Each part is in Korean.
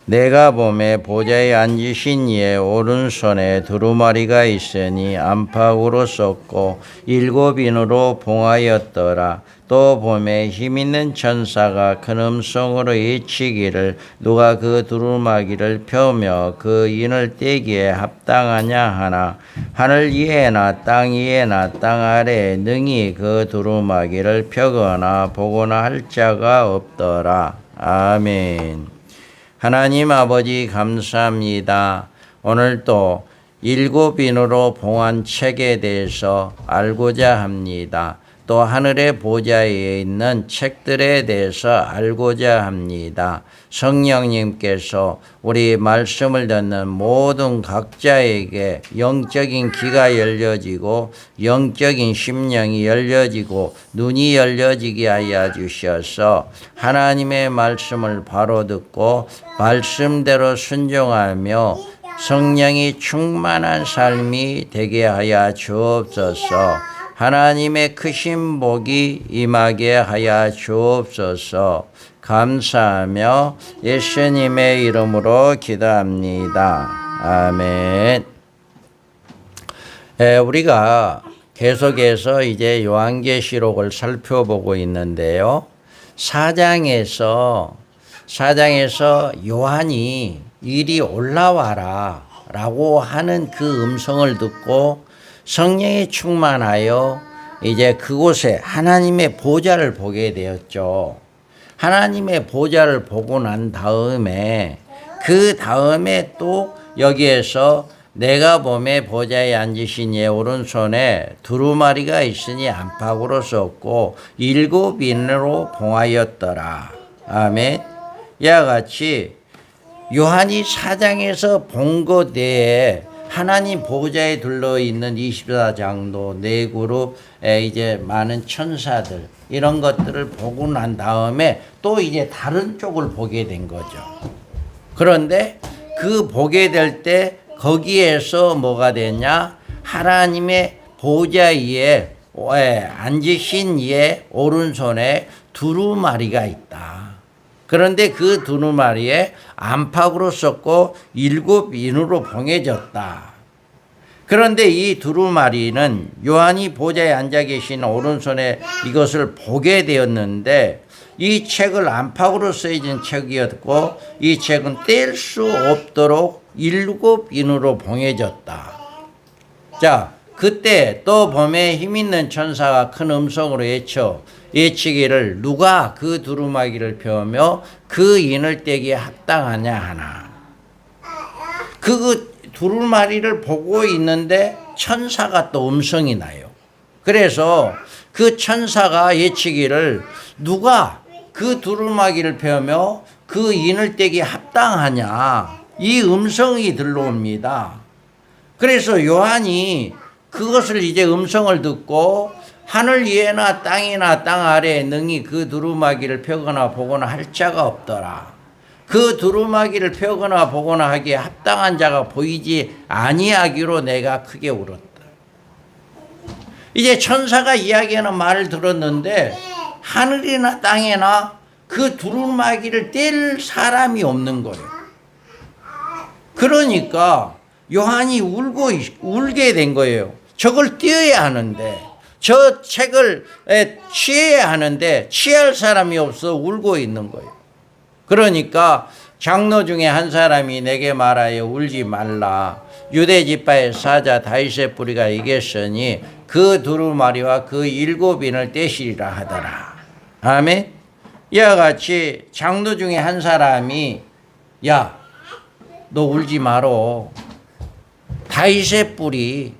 내가 보매 보좌에 앉으신 이의 오른손에 두루마리가 있으니 안팎으로 쏟고 7 인으로 봉하였더라. 또 보매 힘있는 천사가 큰 음성으로 외치기를 누가 그 두루마기를 펴며 그 인을 떼기에 합당하냐 하나 하늘 위에나 땅 위에나 땅 아래에 능히 그 두루마기를 펴거나 보거나 할 자가 없더라. 아멘. 하나님 아버지 감사합니다. 오늘도 7 인으로 봉한 책에 대해서 알고자 합니다. 또 하늘의 보좌에 있는 책들에 대해서 알고자 합니다. 성령님께서 우리 말씀을 듣는 모든 각자에게 영적인 귀가 열려지고 영적인 심령이 열려지고 눈이 열려지게 하여 주셔서 하나님의 말씀을 바로 듣고 말씀대로 순종하며 성령이 충만한 삶이 되게 하여 주옵소서. 하나님의 크신 복이 임하게 하여 주옵소서. 감사하며 예수님의 이름으로 기도합니다. 아멘. 우리가 계속해서 이제 요한계시록을 살펴보고 있는데요. 4장에서 요한이 이리 올라와라 라고 하는 그 음성을 듣고 성령이 충만하여 이제 그곳에 하나님의 보좌를 보게 되었죠. 하나님의 보좌를 보고 난 다음에 그 다음에 또 여기에서 내가 보매 보좌에 앉으신 이의 오른손에 두루마리가 있으니 안팎으로 쏟고 7 인으로 봉하였더라. 아멘. 이와 같이 요한이 4장에서 본 것 외에 하나님 보좌에 둘러있는 24장도 4그룹 이제 많은 천사들 이런 것들을 보고 난 다음에 또 이제 다른 쪽을 보게 된 거죠. 그런데 그 보게 될 때 거기에서 뭐가 되냐? 하나님의 보좌 위에 앉으신 이의 오른손에 두루마리가 있다. 그런데 그 두루마리에 안팎으로 쏟고 7 인으로 봉해졌다. 그런데 이 두루마리는 요한이 보좌에 앉아 계신 오른손에 이것을 보게 되었는데 이 책을 안팎으로 쓰여진 책이었고 이 책은 뗄 수 없도록 7 인으로 봉해졌다. 자, 그때 또 범에 힘있는 천사가 큰 음성으로 외치기를 누가 그 두루마기를 펴며 그 인을 떼기에 합당하냐 하나. 그 두루마리를 보고 있는데 천사가 또 음성이 나요. 그래서 그 천사가 외치기를 누가 그 두루마기를 펴며 그 인을 떼기에 합당하냐. 이 음성이 들려옵니다. 그래서 요한이 그것을 이제 음성을 듣고 하늘 위에나 땅이나 땅 아래에 능히 그 두루마기를 펴거나 보거나 할 자가 없더라. 그 두루마기를 펴거나 보거나 하기에 합당한 자가 보이지 아니하기로 내가 크게 울었다. 이제 천사가 이야기하는 말을 들었는데 하늘이나 땅이나 그 두루마기를 뗄 사람이 없는 거예요. 그러니까 요한이 울게 된 거예요. 저걸 떼어야 하는데 저 책을 취해야 하는데 취할 사람이 없어 울고 있는 거예요. 그러니까 장로 중에 한 사람이 내게 말하여 울지 말라. 유대 지파의 사자 다윗의 뿌리가 이겼으니 그 두루마리와 그 7 인을 떼시리라 하더라. 아멘. 이와 같이 장로 중에 한 사람이 야, 너 울지 마라. 다윗의 뿌리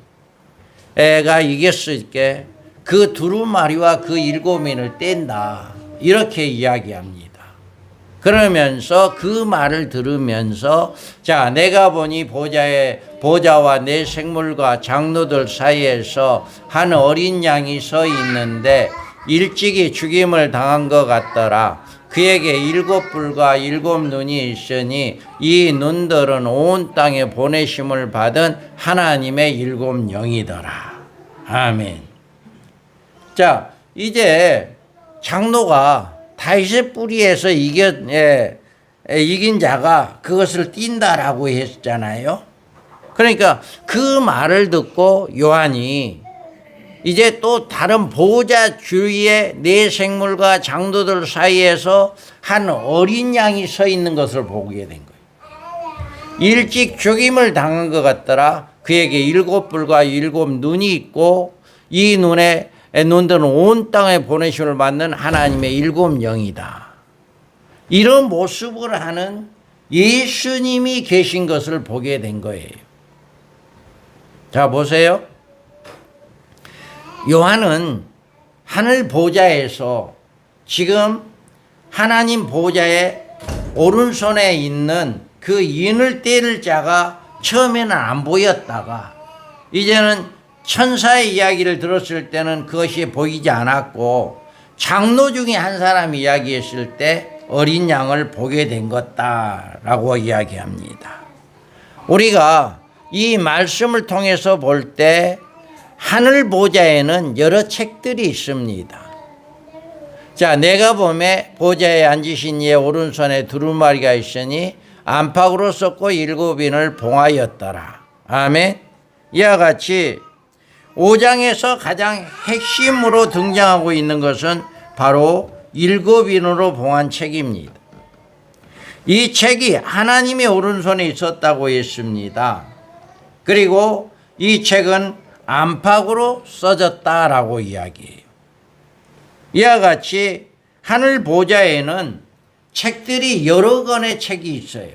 애가 이겼을게 그 두루마리와 그 7 인을 뗀다. 이렇게 이야기합니다. 그러면서 그 말을 들으면서 자, 내가 보니 보좌와 내 생물과 장로들 사이에서 한 어린 양이 서 있는데 일찍이 죽임을 당한 것 같더라. 그에게 7 뿔과 7 눈이 있으니 이 눈들은 온 땅에 보내심을 받은 하나님의 7 영이더라. 아멘. 자, 이제 장로가 다윗의 뿌리에서 이긴 자가 그것을 띈다라고 했잖아요. 그러니까 그 말을 듣고 요한이 이제 또 다른 보호자 주위에 네 생물과 장도들 사이에서 한 어린 양이 서 있는 것을 보게 된 거예요. 일찍 죽임을 당한 것 같더라. 그에게 7뿔과 7눈이 있고 이 눈들은 온 땅에 보내심을 받는 하나님의 7영이다. 이런 모습을 하는 예수님이 계신 것을 보게 된 거예요. 자, 보세요. 요한은 하늘 보좌에서 지금 하나님 보좌의 오른손에 있는 그 인을 떼를 자가 처음에는 안 보였다가 이제는 천사의 이야기를 들었을 때는 그것이 보이지 않았고 장로 중에 한 사람이 이야기했을 때 어린 양을 보게 된 것다라고 이야기합니다. 우리가 이 말씀을 통해서 볼 때 하늘 보좌에는 여러 책들이 있습니다. 자, 내가 봄에 보좌에 앉으신 이의 오른손에 두루마리가 있으니 안팎으로 쏟고 7인을 봉하였더라. 아멘. 이와 같이 5장에서 가장 핵심으로 등장하고 있는 것은 바로 7인으로 봉한 책입니다. 이 책이 하나님의 오른손에 있었다고 했습니다. 그리고 이 책은 안팎으로 써졌다라고 이야기해요. 이와 같이 하늘 보좌에는 책들이 여러 권의 책이 있어요.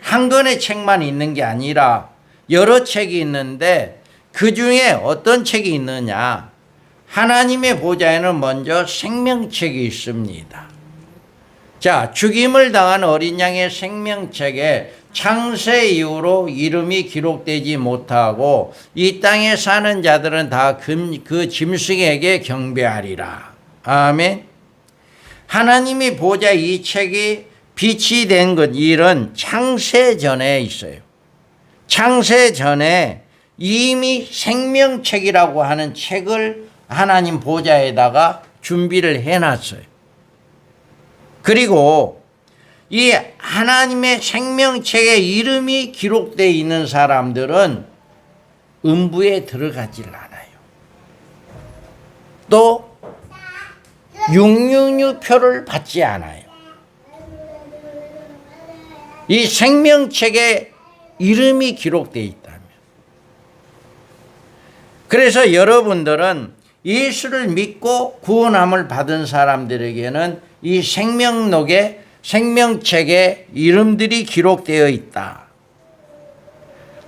한 권의 책만 있는 게 아니라 여러 책이 있는데 그 중에 어떤 책이 있느냐? 하나님의 보좌에는 먼저 생명책이 있습니다. 자, 죽임을 당한 어린 양의 생명책에 창세 이후로 이름이 기록되지 못하고 이 땅에 사는 자들은 다 그 짐승에게 경배하리라. 아멘. 하나님의 보좌 이 책이 빛이 된 것 일은 창세 전에 있어요. 창세 전에 이미 생명책이라고 하는 책을 하나님 보좌에다가 준비를 해놨어요. 그리고 이 하나님의 생명책에 이름이 기록되어 있는 사람들은 음부에 들어가질 않아요. 또 666표를 받지 않아요. 이 생명책에 이름이 기록되어 있다면. 그래서 여러분들은 예수를 믿고 구원함을 받은 사람들에게는 이 생명책에 이름들이 기록되어 있다.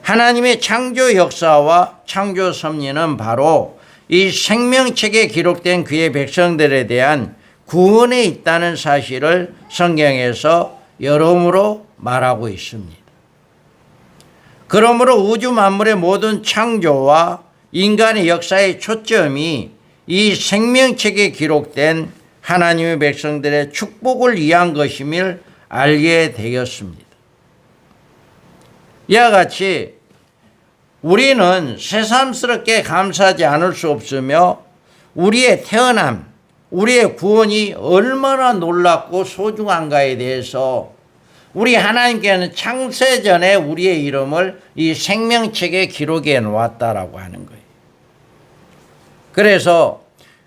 하나님의 창조 역사와 창조 섭리는 바로 이 생명책에 기록된 그의 백성들에 대한 구원에 있다는 사실을 성경에서 여러모로 말하고 있습니다. 그러므로 우주 만물의 모든 창조와 인간의 역사의 초점이 이 생명책에 기록된 하나님의 백성들의 축복을 위한 것임을 알게 되었습니다. 이와 같이 우리는 새삼스럽게 감사하지 않을 수 없으며 우리의 태어남, 우리의 구원이 얼마나 놀랍고 소중한가에 대해서 우리 하나님께는 창세전에 우리의 이름을 이 생명책에 기록해 놓았다라고 하는 거예요. 그래서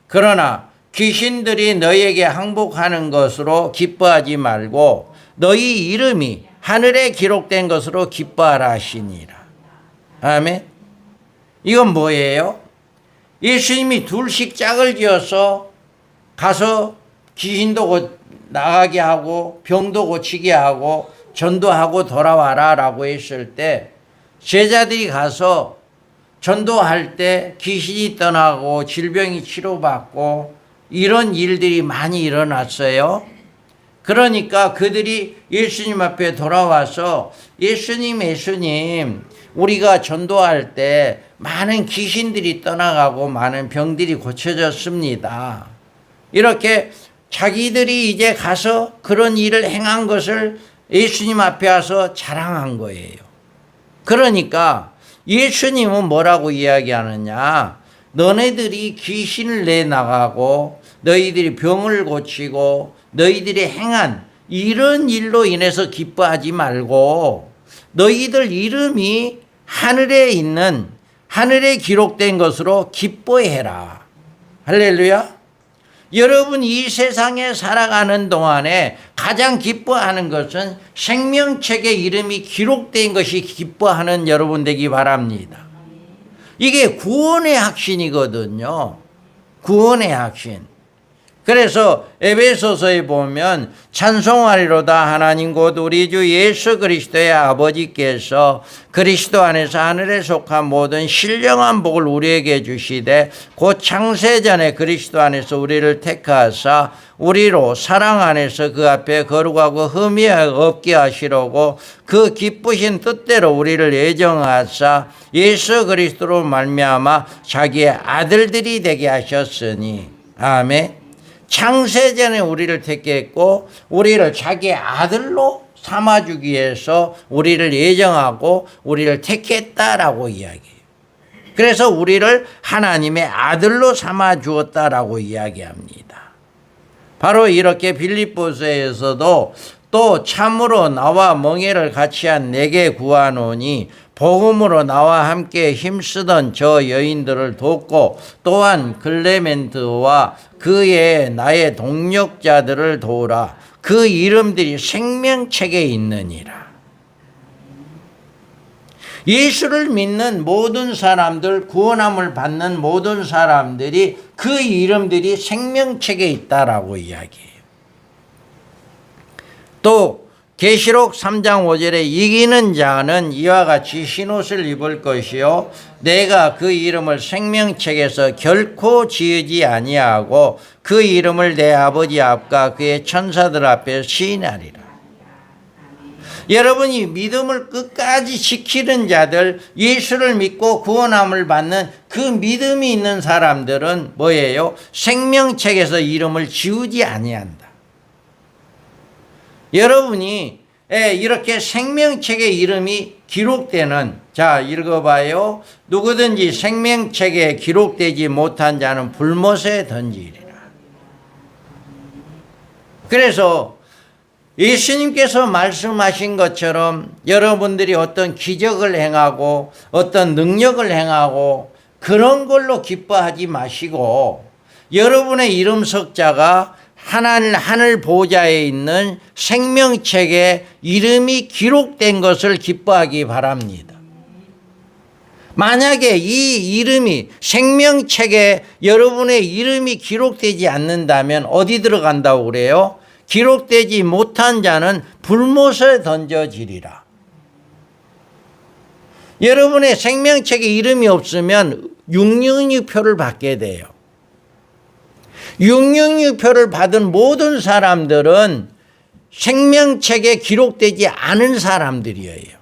그러나 귀신들이 너희에게 항복하는 것으로 기뻐하지 말고 너희 이름이 하늘에 기록된 것으로 기뻐하라 하시니라. 아멘. 이건 뭐예요? 예수님이 둘씩 짝을 지어서 가서 귀신도 나가게 하고 병도 고치게 하고 전도하고 돌아와라 라고 했을 때 제자들이 가서 전도할 때 귀신이 떠나고 질병이 치료받고 이런 일들이 많이 일어났어요. 그러니까 그들이 예수님 앞에 돌아와서 예수님 우리가 전도할 때 많은 귀신들이 떠나가고 많은 병들이 고쳐졌습니다. 이렇게 자기들이 이제 가서 그런 일을 행한 것을 예수님 앞에 와서 자랑한 거예요. 그러니까 예수님은 뭐라고 이야기하느냐? 너네들이 귀신을 내나가고 너희들이 병을 고치고 너희들이 행한 이런 일로 인해서 기뻐하지 말고 너희들 이름이 하늘에 기록된 것으로 기뻐해라. 할렐루야. 여러분 이 세상에 살아가는 동안에 가장 기뻐하는 것은 생명책에 이름이 기록된 것이 기뻐하는 여러분 되기 바랍니다. 이게 구원의 확신이거든요. 구원의 확신. 그래서 에베소서에 보면 찬송하리로다 하나님 곧 우리 주 예수 그리스도의 아버지께서 그리스도 안에서 하늘에 속한 모든 신령한 복을 우리에게 주시되 곧 창세전에 그리스도 안에서 우리를 택하사 우리로 사랑 안에서 그 앞에 거룩하고 흠이 없게 하시려고 그 기쁘신 뜻대로 우리를 예정하사 예수 그리스도로 말미암아 자기의 아들들이 되게 하셨으니 아멘. 창세전에 우리를 택했고 우리를 자기의 아들로 삼아주기 위해서 우리를 예정하고 우리를 택했다라고 이야기해요. 그래서 우리를 하나님의 아들로 삼아주었다라고 이야기합니다. 바로 이렇게 빌립보서에서도 또 참으로 나와 멍에를 같이 한 내게 구하노니 복음으로 나와 함께 힘쓰던 저 여인들을 돕고 또한 클레멘트와 그의 나의 동력자들을 도우라. 그 이름들이 생명책에 있느니라. 예수를 믿는 모든 사람들, 구원함을 받는 모든 사람들이 그 이름들이 생명책에 있다라고 이야기해요. 또 계시록 3장 5절에 이기는 자는 이와 같이 흰옷을 입을 것이요 내가 그 이름을 생명책에서 결코 지우지 아니하고 그 이름을 내 아버지 앞과 그의 천사들 앞에 시인하리라. 여러분이 믿음을 끝까지 지키는 자들, 예수를 믿고 구원함을 받는 그 믿음이 있는 사람들은 뭐예요? 생명책에서 이름을 지우지 아니한다. 여러분이 이렇게 생명책에 이름이 기록되는, 자 읽어봐요. 누구든지 생명책에 기록되지 못한 자는 불못에 던지리라. 그래서 예수님께서 말씀하신 것처럼 여러분들이 어떤 기적을 행하고 어떤 능력을 행하고 그런 걸로 기뻐하지 마시고 여러분의 이름 석자가 하늘 보좌에 있는 생명책에 이름이 기록된 것을 기뻐하기 바랍니다. 만약에 이 이름이 생명책에 여러분의 이름이 기록되지 않는다면 어디 들어간다고 그래요? 기록되지 못한 자는 불못에 던져지리라. 여러분의 생명책에 이름이 없으면 666표를 받게 돼요. 666표를 받은 모든 사람들은 생명책에 기록되지 않은 사람들이에요.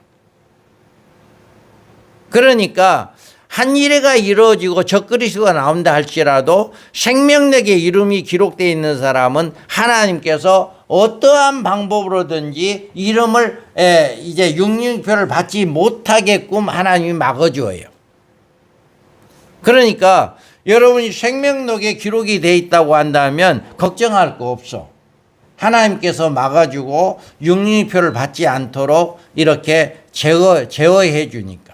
그러니까 한 일회가 이루어지고 적그리스도가 나온다 할지라도 생명책에 이름이 기록되어 있는 사람은 하나님께서 어떠한 방법으로든지 이름을 이제 666표를 받지 못하게끔 하나님이 막아줘요. 그러니까 여러분이 생명록에 기록이 돼 있다고 한다면 걱정할 거 없어. 하나님께서 막아주고 666표를 받지 않도록 이렇게 제어해 주니까.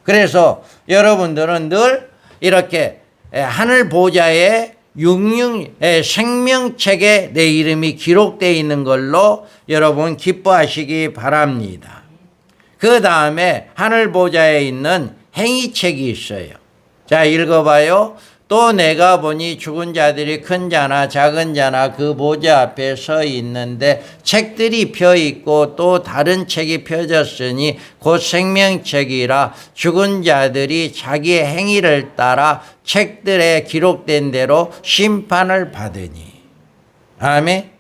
그래서 여러분들은 늘 이렇게 하늘 보좌에 생명책에 내 이름이 기록되어 있는 걸로 여러분 기뻐하시기 바랍니다. 그 다음에 하늘 보좌에 있는 행위책이 있어요. 자, 읽어봐요. 또 내가 보니 죽은 자들이 큰 자나 작은 자나 그 보좌 앞에 서 있는데 책들이 펴 있고 또 다른 책이 펴졌으니 곧 생명책이라 죽은 자들이 자기의 행위를 따라 책들에 기록된 대로 심판을 받으니. 아멘.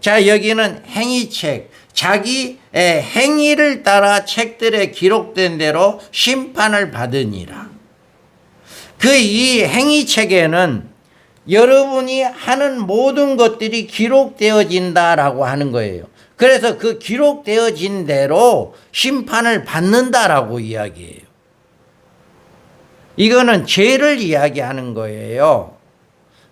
자, 여기는 행위책. 자기 행위를 따라 책들에 기록된 대로 심판을 받으니라. 이 행위책에는 여러분이 하는 모든 것들이 기록되어진다라고 하는 거예요. 그래서 그 기록되어진 대로 심판을 받는다라고 이야기해요. 이거는 죄를 이야기하는 거예요.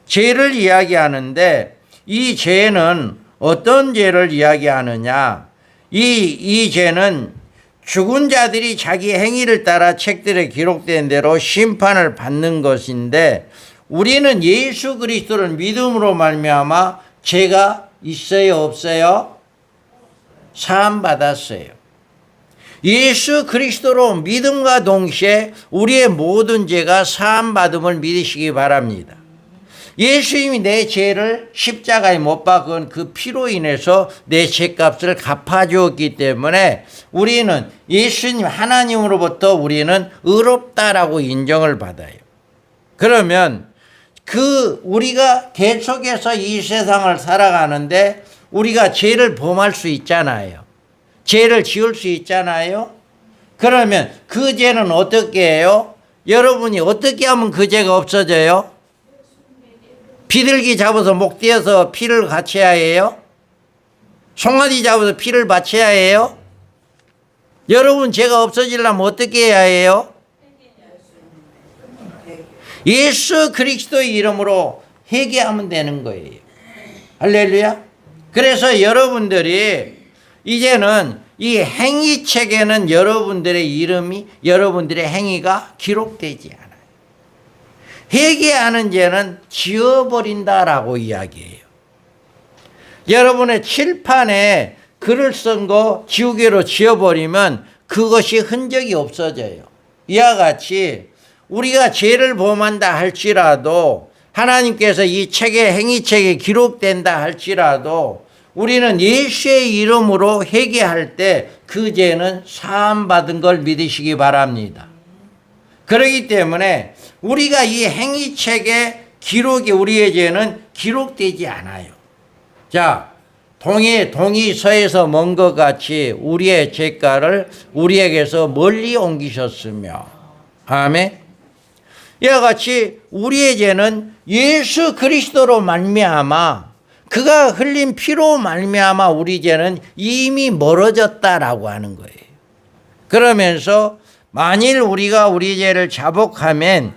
죄를 이야기하는데 이 죄는 어떤 죄를 이야기하느냐? 이 죄는 죽은 자들이 자기 행위를 따라 책들에 기록된 대로 심판을 받는 것인데, 우리는 예수 그리스도를 믿음으로 말미암아 죄가 있어요, 없어요? 사함 받았어요. 예수 그리스도로 믿음과 동시에 우리의 모든 죄가 사함 받음을 믿으시기 바랍니다. 예수님이 내 죄를 십자가에 못 박은 그 피로 인해서 내 죄값을 갚아주었기 때문에 우리는 예수님 하나님으로부터 우리는 의롭다라고 인정을 받아요. 그러면 우리가 계속해서 이 세상을 살아가는데 우리가 죄를 범할 수 있잖아요. 죄를 지을 수 있잖아요. 그러면 그 죄는 어떻게 해요? 여러분이 어떻게 하면 그 죄가 없어져요? 비둘기 잡아서 목 떼어서 피를 바쳐야 해요? 송아지 잡아서 피를 바쳐야 해요? 여러분 죄가 없어지려면 어떻게 해야 해요? 예수 그리스도의 이름으로 회개하면 되는 거예요. 할렐루야. 그래서 여러분들이 이제는 이 행위책에는 여러분들의 이름이, 여러분들의 행위가 기록되지 않아요. 회개하는 죄는 지워버린다라고 이야기해요. 여러분의 칠판에 글을 쓴 거 지우개로 지워버리면 그것이 흔적이 없어져요. 이와 같이 우리가 죄를 범한다 할지라도, 하나님께서 이 책에, 행위책에 기록된다 할지라도 우리는 예수의 이름으로 회개할 때 그 죄는 사함받은 걸 믿으시기 바랍니다. 그렇기 때문에 우리가 이 행위책에 기록이, 우리의 죄는 기록되지 않아요. 자, 동이 서에서 먼 것 같이 우리의 죄가를 우리에게서 멀리 옮기셨으며, 아멘. 이와 같이 우리의 죄는 예수 그리스도로 말미암아, 그가 흘린 피로 말미암아 우리 죄는 이미 멀어졌다라고 하는 거예요. 그러면서 만일 우리가 우리 죄를 자복하면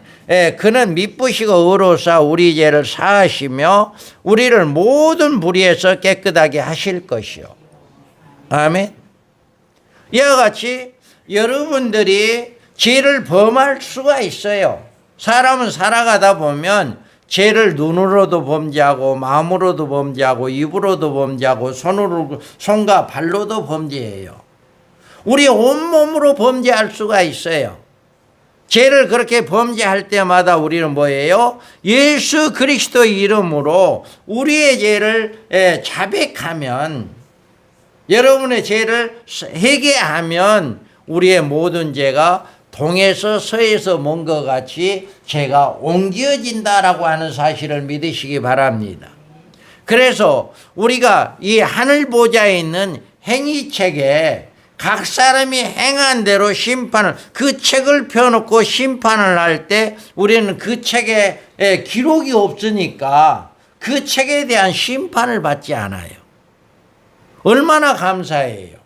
그는 미쁘시고 의로사 우리 죄를 사하시며 우리를 모든 불의에서 깨끗하게 하실 것이요. 아멘. 이와 같이 여러분들이 죄를 범할 수가 있어요. 사람은 살아가다 보면 죄를 눈으로도 범죄하고 마음으로도 범죄하고 입으로도 범죄하고 손과 발로도 범죄해요. 우리 온몸으로 범죄할 수가 있어요. 죄를 그렇게 범죄할 때마다 우리는 뭐예요? 예수 그리스도의 이름으로 우리의 죄를 자백하면, 여러분의 죄를 회개하면 우리의 모든 죄가 동에서 서에서 먼 것 같이 죄가 옮겨진다라고 하는 사실을 믿으시기 바랍니다. 그래서 우리가 이 하늘 보좌에 있는 행위책에 각 사람이 행한 대로 심판을, 그 책을 펴놓고 심판을 할 때 우리는 그 책에 기록이 없으니까 그 책에 대한 심판을 받지 않아요. 얼마나 감사해요.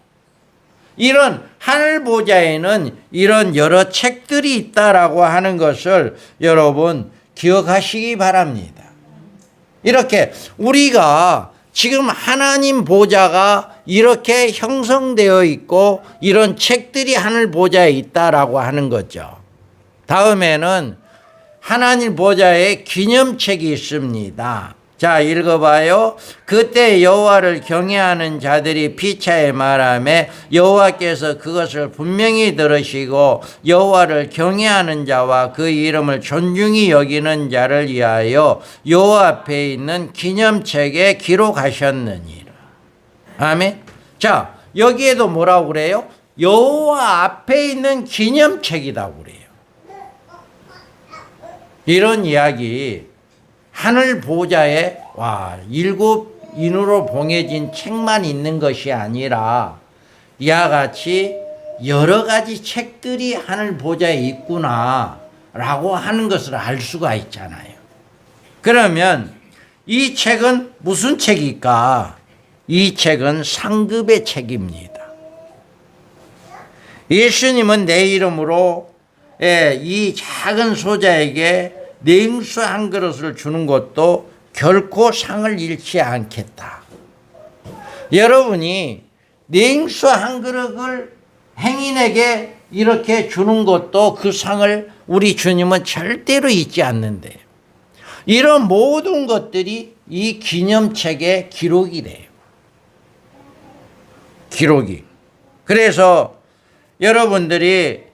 이런 하늘 보좌에는 이런 여러 책들이 있다라고 하는 것을 여러분 기억하시기 바랍니다. 이렇게 우리가 지금 하나님 보좌가 이렇게 형성되어 있고 이런 책들이 하늘 보좌에 있다라고 하는 거죠. 다음에는 하나님 보좌에 기념책이 있습니다. 자, 읽어봐요. 그때 여호와를 경외하는 자들이 피차에 말하며 여호와께서 그것을 분명히 들으시고 여호와를 경외하는 자와 그 이름을 존중히 여기는 자를 위하여 여호와 앞에 있는 기념책에 기록하셨느니라. 아멘. 자, 여기에도 뭐라고 그래요? 여호와 앞에 있는 기념책이라고 그래요. 이런 이야기, 하늘 보좌에 일곱 인으로 봉해진 책만 있는 것이 아니라 이와 같이 여러 가지 책들이 하늘 보좌에 있구나 라고 하는 것을 알 수가 있잖아요. 그러면 이 책은 무슨 책일까? 이 책은 상급의 책입니다. 예수님은 내 이름으로 이 작은 소자에게 냉수 한 그릇을 주는 것도 결코 상을 잃지 않겠다. 여러분이 냉수 한 그릇을 행인에게 이렇게 주는 것도 그 상을 우리 주님은 절대로 잊지 않는데, 이런 모든 것들이 이 기념책에 기록이 돼요. 기록이. 그래서 여러분들이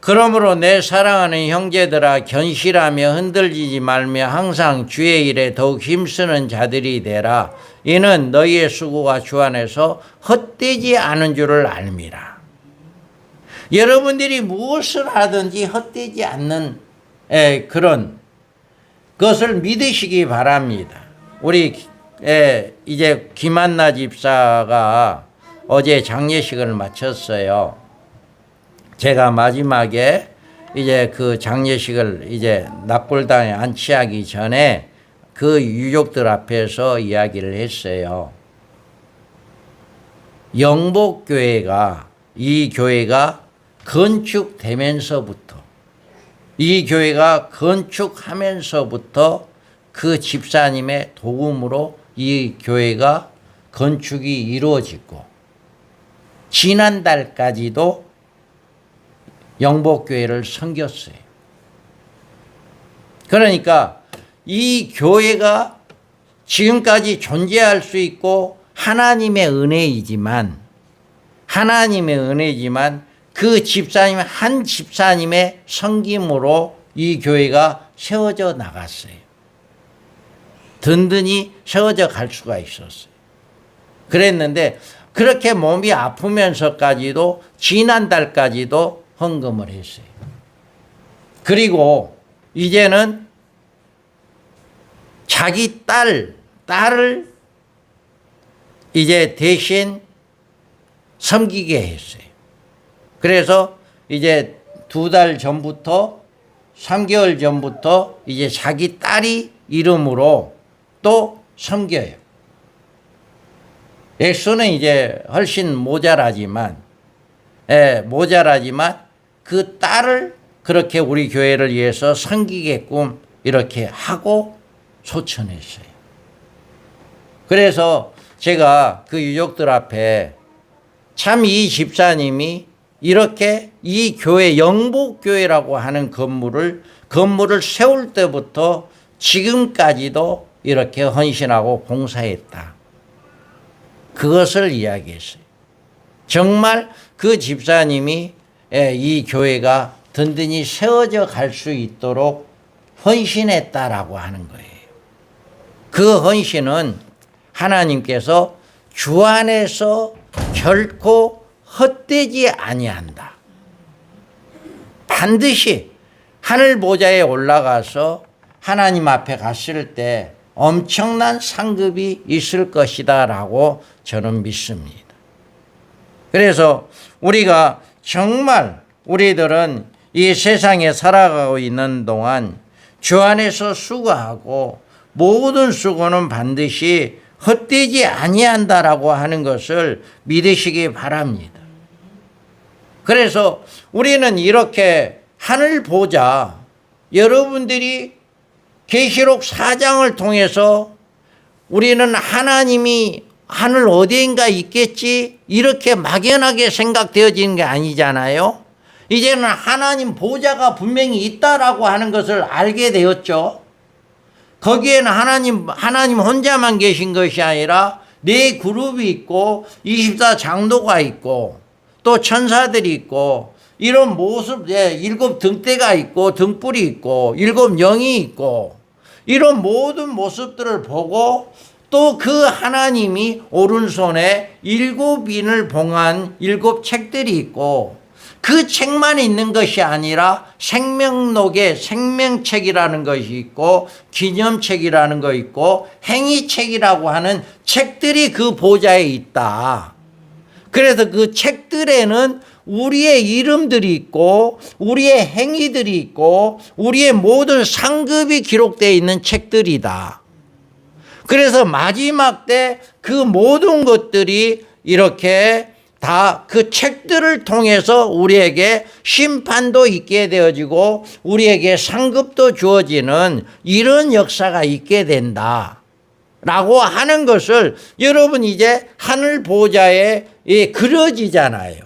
그러므로 내 사랑하는 형제들아, 견실하며 흔들리지 말며 항상 주의 일에 더욱 힘쓰는 자들이 되라. 이는 너희의 수고가 주 안에서 헛되지 않은 줄을 알미라. 여러분들이 무엇을 하든지 헛되지 않는 그런 것을 믿으시기 바랍니다. 우리 이제 김한나 집사가 어제 장례식을 마쳤어요. 제가 마지막에 이제 그 장례식을 이제 낙골당에 안치하기 전에 그 유족들 앞에서 이야기를 했어요. 영복교회가, 이 교회가 건축되면서부터, 이 교회가 건축하면서부터 그 집사님의 도움으로 이 교회가 건축이 이루어지고, 지난달까지도 영복교회를 섬겼어요. 그러니까 이 교회가 지금까지 존재할 수 있고 하나님의 은혜이지만 그 집사님 한 집사님의 섬김으로 이 교회가 세워져 나갔어요. 든든히 세워져 갈 수가 있었어요. 그랬는데 그렇게 몸이 아프면서까지도 지난달까지도 헌금을 했어요. 그리고 이제는 자기 딸을 이제 대신 섬기게 했어요. 그래서 이제 2달 전부터 3개월 전부터 이제 자기 딸이 이름으로 또 섬겨요. 액수는 이제 훨씬 모자라지만 그 딸을 그렇게 우리 교회를 위해서 섬기게끔 이렇게 하고 소천했어요. 그래서 제가 그 유족들 앞에 참 이 집사님이 이렇게 이 교회, 영복교회라고 하는 건물을 세울 때부터 지금까지도 이렇게 헌신하고 봉사했다. 그것을 이야기했어요. 정말 그 집사님이 이 교회가 든든히 세워져 갈 수 있도록 헌신했다라고 하는 거예요. 그 헌신은 하나님께서 주 안에서 결코 헛되지 아니한다. 반드시 하늘 보좌에 올라가서 하나님 앞에 갔을 때 엄청난 상급이 있을 것이다 라고 저는 믿습니다. 그래서 우리가 정말 우리들은 이 세상에 살아가고 있는 동안 주 안에서 수고하고 모든 수고는 반드시 헛되지 아니한다라고 하는 것을 믿으시기 바랍니다. 그래서 우리는 이렇게 하늘 보자, 여러분들이 계시록 4장을 통해서 우리는 하나님이 하늘 어디인가 있겠지 이렇게 막연하게 생각되어지는 게 아니잖아요. 이제는 하나님 보좌가 분명히 있다라고 하는 것을 알게 되었죠. 거기에는 하나님 혼자만 계신 것이 아니라 네 그룹이 있고 24 장도가 있고 또 천사들이 있고 이런 모습, 7 등대가 있고 등불이 있고 7 영이 있고 이런 모든 모습들을 보고 또 그 하나님이 오른손에 7인을 봉한 7 책들이 있고 그 책만 있는 것이 아니라 생명록에 생명책이라는 것이 있고 기념책이라는 거 있고 행위책이라고 하는 책들이 그 보좌에 있다. 그래서 그 책들에는 우리의 이름들이 있고 우리의 행위들이 있고 우리의 모든 상급이 기록되어 있는 책들이다. 그래서 마지막 때 그 모든 것들이 이렇게 다 그 책들을 통해서 우리에게 심판도 있게 되어지고 우리에게 상급도 주어지는 이런 역사가 있게 된다 라고 하는 것을 여러분 이제 하늘 보좌에 그려지잖아요.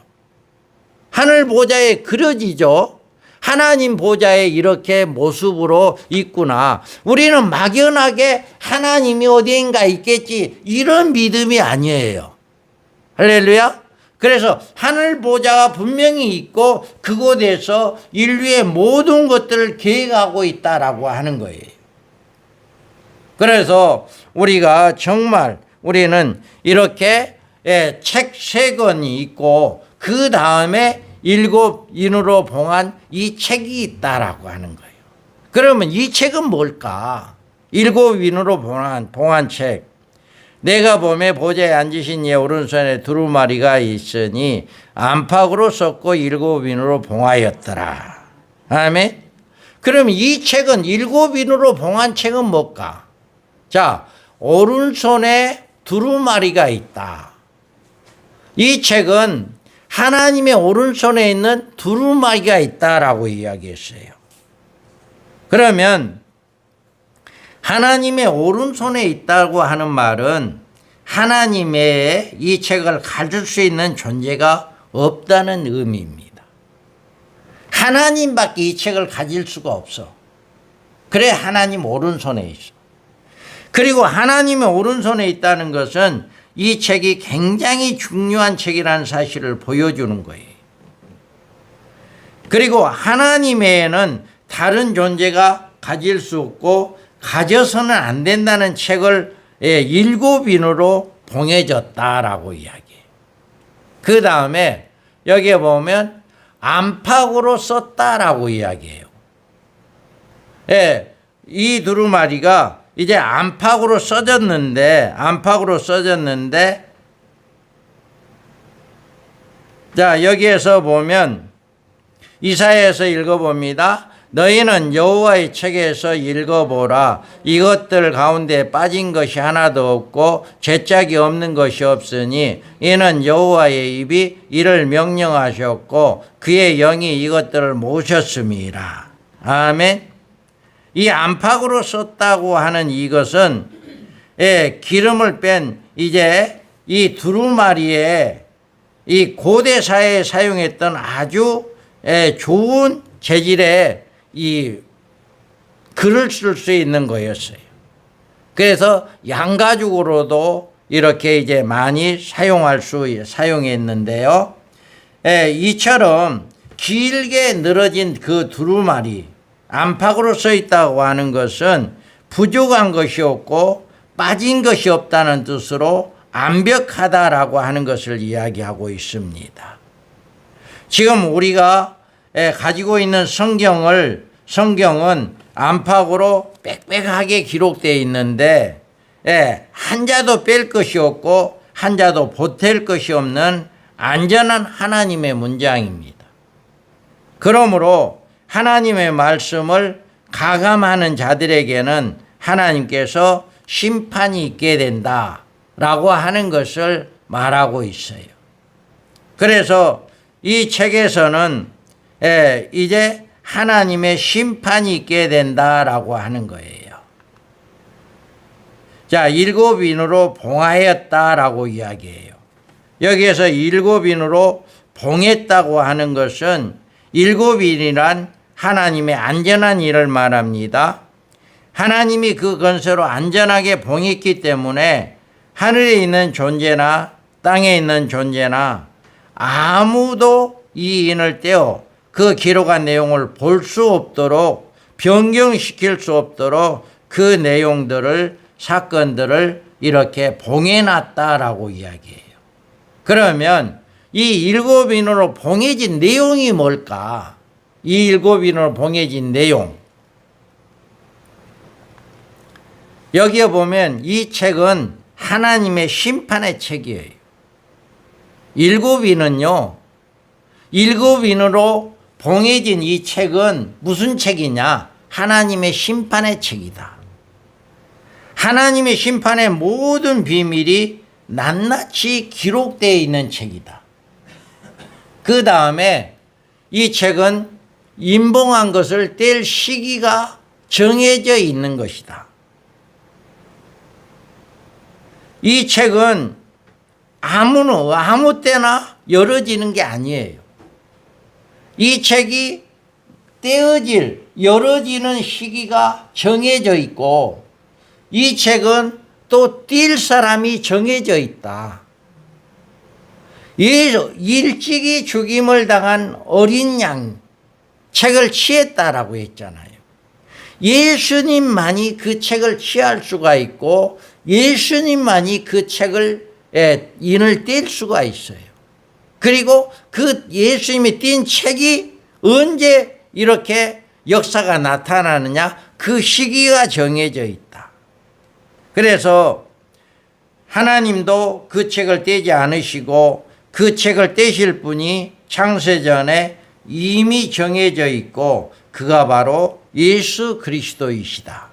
하늘 보좌에 그려지죠. 하나님 보좌에 이렇게 모습으로 있구나. 우리는 막연하게 하나님이 어디인가 있겠지 이런 믿음이 아니에요. 할렐루야. 그래서 하늘 보좌가 분명히 있고 그곳에서 인류의 모든 것들을 계획하고 있다라고 하는 거예요. 그래서 우리가 정말 우리는 이렇게 책 3권이 있고 그 다음에 7인으로 봉한 이 책이 있다라고 하는 거예요. 그러면 이 책은 뭘까? 7인으로 봉한 책. 내가 보매 보좌에 앉으신 이의 오른손에 두루마리가 있으니 안팎으로 썼고 7인으로 봉하였더라. 아멘. 그럼 이 책은 7인으로 봉한 책은 뭘까? 자, 오른손에 두루마리가 있다. 이 책은 하나님의 오른손에 있는 두루마리가 있다라고 이야기했어요. 그러면 하나님의 오른손에 있다고 하는 말은 하나님의 이 책을 가질 수 있는 존재가 없다는 의미입니다. 하나님밖에 이 책을 가질 수가 없어. 그래 하나님 오른손에 있어. 그리고 하나님의 오른손에 있다는 것은 이 책이 굉장히 중요한 책이라는 사실을 보여주는 거예요. 그리고 하나님 외에는 다른 존재가 가질 수 없고 가져서는 안 된다는 책을 7인으로 봉해졌다라고 이야기해요. 그 다음에 여기에 보면 안팎으로 썼다라고 이야기해요. 이 두루마리가 이제 안팎으로 써졌는데 자 여기에서 보면 이사야에서 읽어봅니다. 너희는 여호와의 책에서 읽어보라. 이것들 가운데 빠진 것이 하나도 없고 죄짝이 없는 것이 없으니 이는 여호와의 입이 이를 명령하셨고 그의 영이 이것들을 모셨음이라. 아멘. 이 안팎으로 썼다고 하는 이것은 기름을 뺀 이제 이 두루마리에 이 고대 사회에 사용했던 아주 좋은 재질의 이 글을 쓸 수 있는 거였어요. 그래서 양가죽으로도 이렇게 이제 많이 사용했는데요. 이처럼 길게 늘어진 그 두루마리 안팎으로 써 있다고 하는 것은 부족한 것이 없고 빠진 것이 없다는 뜻으로 완벽하다라고 하는 것을 이야기하고 있습니다. 지금 우리가 가지고 있는 성경은 안팎으로 빽빽하게 기록되어 있는데 한자도 뺄 것이 없고 한자도 보탤 것이 없는 안전한 하나님의 문장입니다. 그러므로 하나님의 말씀을 가감하는 자들에게는 하나님께서 심판이 있게 된다라고 하는 것을 말하고 있어요. 그래서 이 책에서는 이제 하나님의 심판이 있게 된다라고 하는 거예요. 자, 7인으로 봉하였다라고 이야기해요. 여기에서 7인으로 봉했다고 하는 것은 7인이란 하나님의 안전한 일을 말합니다. 하나님이 그 건설로 안전하게 봉했기 때문에 하늘에 있는 존재나 땅에 있는 존재나 아무도 이 인을 떼어 그 기록한 내용을 볼 수 없도록 변경시킬 수 없도록 그 내용들을 사건들을 이렇게 봉해놨다라고 이야기해요. 그러면 이 7인으로 봉해진 내용이 뭘까? 이 7인으로 봉해진 내용. 여기에 보면 이 책은 하나님의 심판의 책이에요. 7인은요, 7인으로 봉해진 이 책은 무슨 책이냐? 하나님의 심판의 책이다. 하나님의 심판의 모든 비밀이 낱낱이 기록되어 있는 책이다. 그 다음에 이 책은 임봉한 것을 뗄 시기가 정해져 있는 것이다. 이 책은 아무 때나 열어지는 게 아니에요. 이 책이 열어지는 시기가 정해져 있고, 이 책은 또 뛸 사람이 정해져 있다. 일찍이 죽임을 당한 어린 양 책을 취했다라고 했잖아요. 예수님만이 그 책을 취할 수가 있고, 예수님만이 그 책을 인을 뗄 수가 있어요. 그리고 그 예수님이 띈 책이 언제 이렇게 역사가 나타나느냐, 그 시기가 정해져 있다. 그래서 하나님도 그 책을 떼지 않으시고, 그 책을 떼실 분이 창세전에 이미 정해져 있고, 그가 바로 예수 그리스도이시다.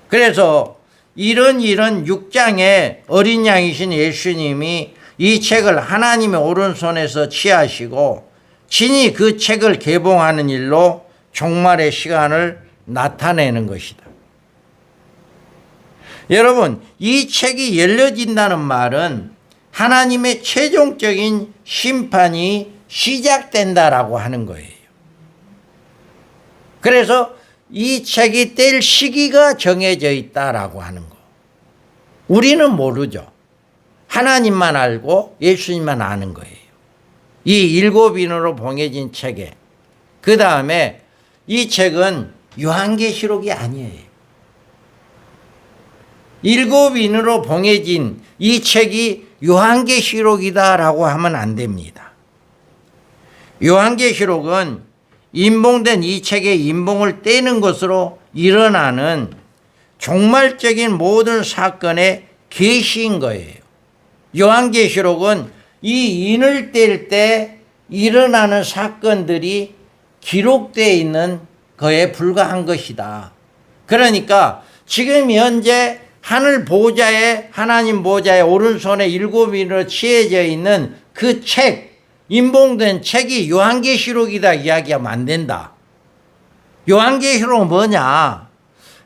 그래서 이런 6장에 어린 양이신 예수님이 이 책을 하나님의 오른손에서 취하시고, 친히 그 책을 개봉하는 일로 종말의 시간을 나타내는 것이다. 여러분, 이 책이 열려진다는 말은 하나님의 최종적인 심판이 시작된다라고 하는 거예요. 그래서 이 책이 뗄 시기가 정해져 있다라고 하는 거. 우리는 모르죠. 하나님만 알고 예수님만 아는 거예요. 이 7인으로 봉해진 책에. 그 다음에 이 책은 요한계시록이 아니에요. 7인으로 봉해진 이 책이 요한계시록이다라고 하면 안 됩니다. 요한계시록은 인봉된 이 책의 인봉을 떼는 것으로 일어나는 종말적인 모든 사건의 계시인 거예요. 요한계시록은 이 인을 뗄 때 일어나는 사건들이 기록되어 있는 거에 불과한 것이다. 그러니까 지금 현재 하나님 보좌의 오른손에 7인으로 취해져 있는 그 책, 인봉된 책이 요한계시록이다 이야기하면 안 된다. 요한계시록은 뭐냐?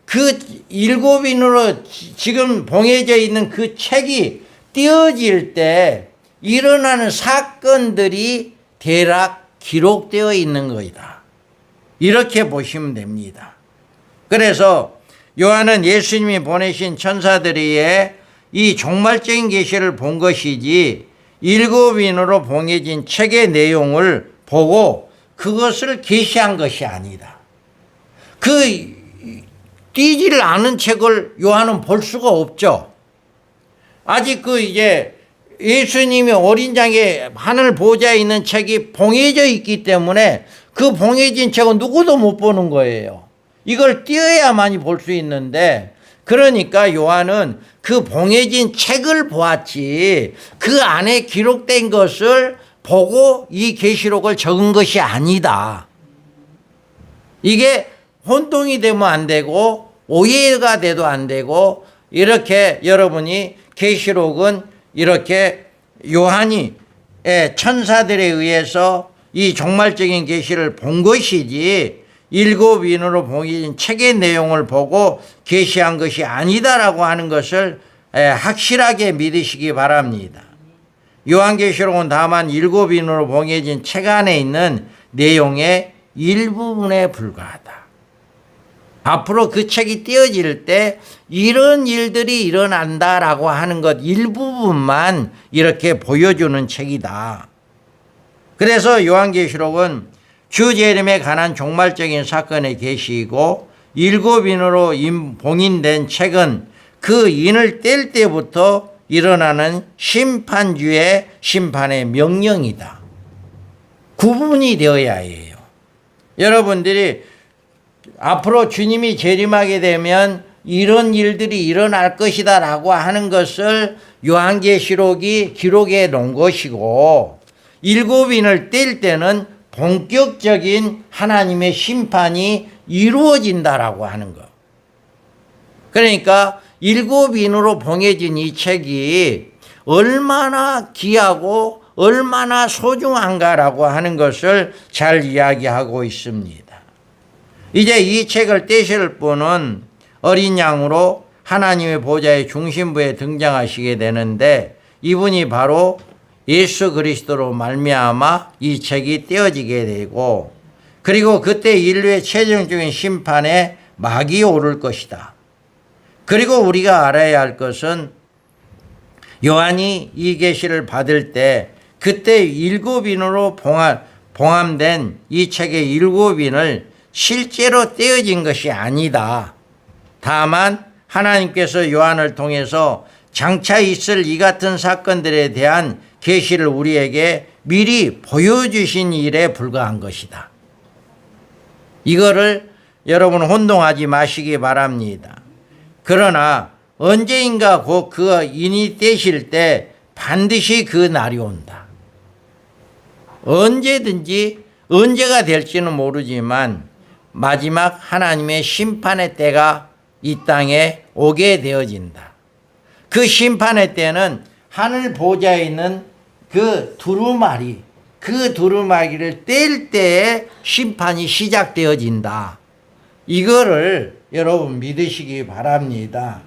그 7인으로 지금 봉해져 있는 그 책이 띄어질 때 일어나는 사건들이 대략 기록되어 있는 것이다. 이렇게 보시면 됩니다. 그래서 요한은 예수님이 보내신 천사들의 이 종말적인 계시를 본 것이지 7인으로 봉해진 책의 내용을 보고 그것을 계시한 것이 아니다. 그 띄지를 않은 책을 요한은 볼 수가 없죠. 아직 예수님이 어린 양의 하늘 보좌에 있는 책이 봉해져 있기 때문에 그 봉해진 책은 누구도 못 보는 거예요. 이걸 띄어야만이 볼 수 있는데, 그러니까 요한은 그 봉해진 책을 보았지 그 안에 기록된 것을 보고 이 계시록을 적은 것이 아니다. 이게 혼동이 되면 안 되고 오해가 돼도 안 되고, 이렇게 여러분이 계시록은 이렇게 요한이 천사들에 의해서 이 종말적인 계시를 본 것이지 7인으로 봉해진 책의 내용을 보고 계시한 것이 아니다라고 하는 것을 확실하게 믿으시기 바랍니다. 요한계시록은 다만 7인으로 봉해진 책 안에 있는 내용의 일부분에 불과하다. 앞으로 그 책이 띄어질 때 이런 일들이 일어난다라고 하는 것 일부분만 이렇게 보여주는 책이다. 그래서 요한계시록은 주 재림에 관한 종말적인 사건의 계시이고, 7인으로 봉인된 책은 그 인을 뗄 때부터 일어나는 심판주의 심판의 명령이다. 구분이 되어야 해요. 여러분들이 앞으로 주님이 재림하게 되면 이런 일들이 일어날 것이다 라고 하는 것을 요한계시록이 기록해 놓은 것이고, 7인을 뗄 때는 본격적인 하나님의 심판이 이루어진다라고 하는 것. 그러니까 7인으로 봉해진 이 책이 얼마나 귀하고 얼마나 소중한가라고 하는 것을 잘 이야기하고 있습니다. 이제 이 책을 떼실 분은 어린 양으로 하나님의 보좌의 중심부에 등장하시게 되는데 이분이 바로 예수 그리스도로 말미암아 이 책이 떼어지게 되고 그리고 그때 인류의 최종적인 심판에 막이 오를 것이다. 그리고 우리가 알아야 할 것은 요한이 이 계시를 받을 때 그때 7인으로 봉함된 이 책의 7인을 실제로 떼어진 것이 아니다. 다만 하나님께서 요한을 통해서 장차 있을 이 같은 사건들에 대한 계시를 우리에게 미리 보여주신 일에 불과한 것이다. 이거를 여러분 혼동하지 마시기 바랍니다. 그러나 언제인가 곧 그 인이 떼실 때 반드시 그 날이 온다. 언제든지 언제가 될지는 모르지만 마지막 하나님의 심판의 때가 이 땅에 오게 되어진다. 그 심판의 때는 하늘 보좌에 있는 그 두루마기를 뗄 때에 심판이 시작되어진다. 이거를 여러분 믿으시기 바랍니다.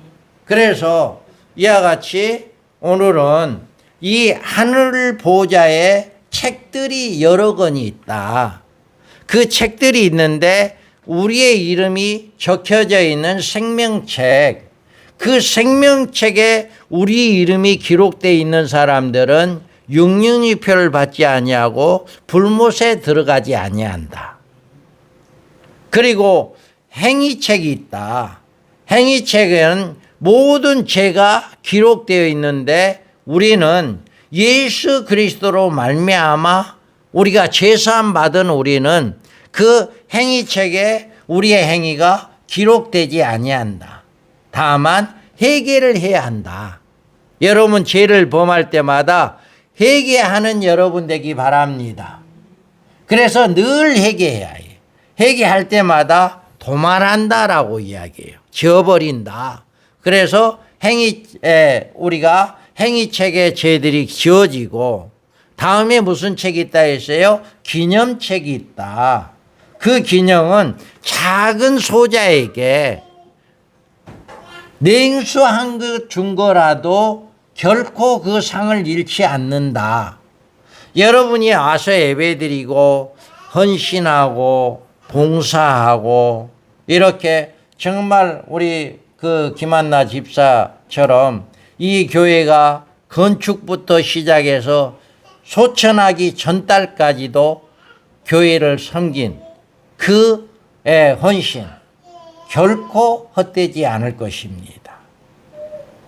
그래서 이와 같이 오늘은 이 하늘 보좌에 책들이 여러 권이 있다. 그 책들이 있는데 우리의 이름이 적혀져 있는 생명책, 그 생명책에 우리 이름이 기록되어 있는 사람들은 육륜이표를 받지 아니하고 불못에 들어가지 아니한다. 그리고 행위책이 있다. 행위책에는 모든 죄가 기록되어 있는데 우리는 예수 그리스도로 말미암아 우리가 죄사함 받은 우리는 그 행위책에 우리의 행위가 기록되지 아니한다. 다만 회개를 해야 한다. 여러분 죄를 범할 때마다 회개하는 여러분 되기 바랍니다. 그래서 늘 회개해야 해요. 회개할 때마다 도말한다라고 이야기해요. 지워버린다. 그래서 우리가 행위책의 죄들이 지워지고 다음에 무슨 책이 있다 했어요? 기념책이 있다. 그 기념은 작은 소자에게 냉수 한 그 준 거라도 결코 그 상을 잃지 않는다. 여러분이 와서 예배드리고 헌신하고 봉사하고 이렇게 정말 우리 그 김한나 집사처럼 이 교회가 건축부터 시작해서 소천하기 전달까지도 교회를 섬긴 그 헌신 결코 헛되지 않을 것입니다.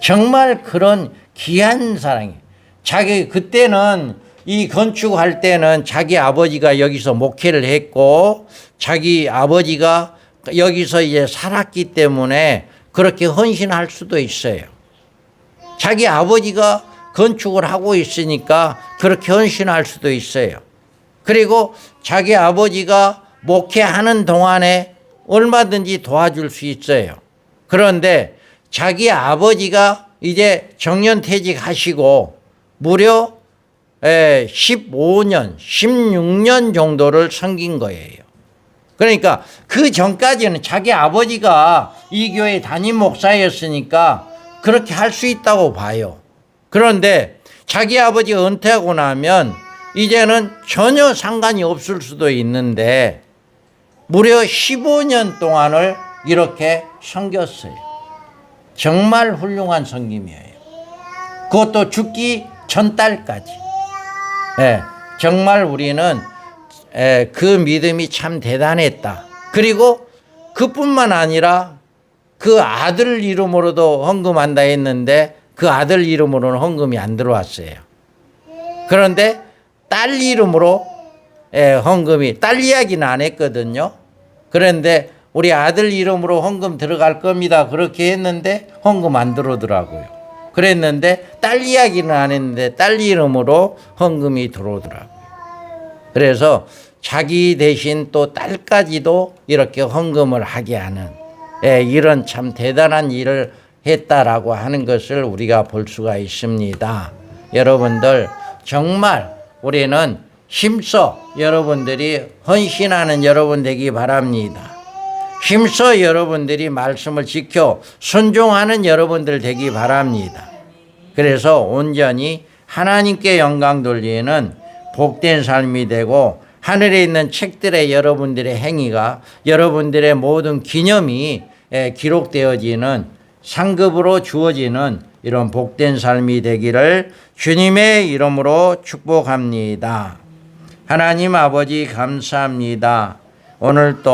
정말 그런 귀한 사랑이 그때는 이 건축할 때는 자기 아버지가 여기서 목회를 했고 자기 아버지가 여기서 이제 살았기 때문에 그렇게 헌신할 수도 있어요. 자기 아버지가 건축을 하고 있으니까 그렇게 헌신할 수도 있어요. 그리고 자기 아버지가 목회하는 동안에 얼마든지 도와줄 수 있어요. 그런데 자기 아버지가 이제 정년퇴직하시고 무려 15년, 16년 정도를 섬긴 거예요. 그러니까 그 전까지는 자기 아버지가 이 교회 담임 목사였으니까 그렇게 할 수 있다고 봐요. 그런데 자기 아버지가 은퇴하고 나면 이제는 전혀 상관이 없을 수도 있는데 무려 15년 동안을 이렇게 섬겼어요. 정말 훌륭한 섬김이에요. 그것도 죽기 전달까지. 정말 우리는 그 믿음이 참 대단했다. 그리고 그뿐만 아니라 그 아들 이름으로도 헌금한다 했는데 그 아들 이름으로는 헌금이 안 들어왔어요. 그런데 딸 이름으로 헌금이, 딸 이야기는 안 했거든요. 그런데 우리 아들 이름으로 헌금 들어갈 겁니다. 그렇게 했는데 헌금 안 들어오더라고요. 그랬는데 딸 이야기는 안 했는데 딸 이름으로 헌금이 들어오더라고요. 그래서 자기 대신 또 딸까지도 이렇게 헌금을 하게 하는 이런 참 대단한 일을 했다라고 하는 것을 우리가 볼 수가 있습니다. 여러분들 정말 우리는 힘써 여러분들이 헌신하는 여러분 되기 바랍니다. 힘써 여러분들이 말씀을 지켜 순종하는 여러분들 되기 바랍니다. 그래서 온전히 하나님께 영광 돌리는 복된 삶이 되고 하늘에 있는 책들의 여러분들의 행위가 여러분들의 모든 기념이 기록되어지는 상급으로 주어지는 이런 복된 삶이 되기를 주님의 이름으로 축복합니다. 하나님 아버지 감사합니다. 오늘 또